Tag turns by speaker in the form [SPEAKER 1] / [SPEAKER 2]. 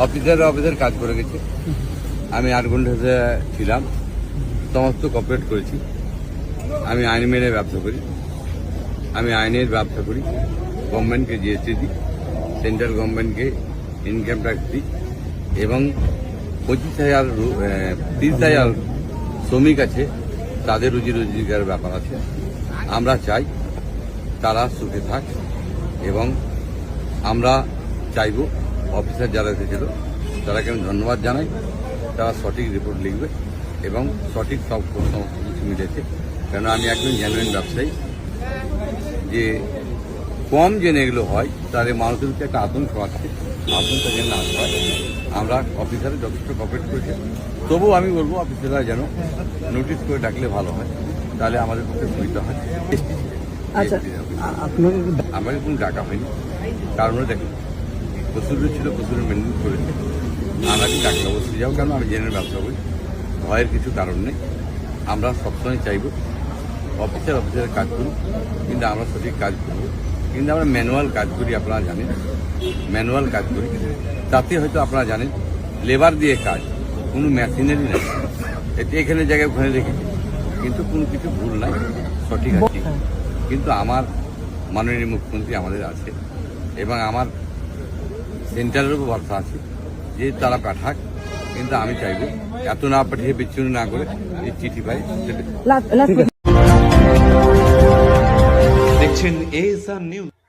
[SPEAKER 1] Officer কাজ করে গেছে। আমি 8 ঘন্টা ছিলাম, সমস্ত কপারেট করেছি। আমি আইন মেনে ব্যবসা করি, আমি আইনের ব্যবসা করি। গভর্নমেন্টকে জিএসটি দিই, সেন্ট্রাল গভর্নমেন্টকে ইনকাম ট্যাক্স দিই এবং 30,000 শ্রমিক আছে, তাদের রুজি রোজগারের ব্যাপার আছে। আমরা চাই তারা সুখে থাক এবং আমরা চাইব অফিসার যারা এসেছিল তারাকে আমি ধন্যবাদ জানাই। তারা সঠিক রিপোর্ট লিখবে এবং সঠিক সমস্ত কিছু মিলেছে। কেন আমি একজন জেনুইন ব্যবসায়ী, যে কম জেনে এগুলো হয় তাহলে মানুষের একটা আতঙ্ক আছে, আতঙ্কটা যেন না হয়। আমরা অফিসারে যথেষ্ট কোঅপারেট করেছি, তবুও আমি বলবো অফিসাররা যেন নোটিশ করে ডাকলে ভালো হয়, তাহলে আমাদের পক্ষে সুবিধা হয়। আমাকে কোনো ডাকা হয়নি, কারণ দেখুন প্রচুর ছিল, প্রচুর মেনটেন করেছে। আমাকে ডাকলে অবশ্যই যাও, কারণ আমি জেনের ব্যবসা করি, ভয়ের কিছু কারণ নেই। আমরা সবসময় চাইব অফিসারের কাজ করুন, কিন্তু আমরা সঠিক কাজ করব। কিন্তু আমরা ম্যানুয়াল কাজ করি, আপনারা জানেন ম্যানুয়াল কাজ করি। তাতে হয়তো আপনারা জানেন লেবার দিয়ে কাজ, কোনো মেশিনারি নেই। এখানে জায়গায় ওখানে রেখেছি, কিন্তু কোনো কিছু ভুল নাই, সঠিক আছে। কিন্তু আমার মাননীয় মুখ্যমন্ত্রী আমাদের আছে এবং আমার সেন্টারের উপর ভরসা আছে যে তারা পাঠাক। কিন্তু আমি চাইব এত না পাঠিয়ে বিচ্ছিন্ন না করে এই চিঠি পাই।
[SPEAKER 2] দেখছেন ASR নিউজ।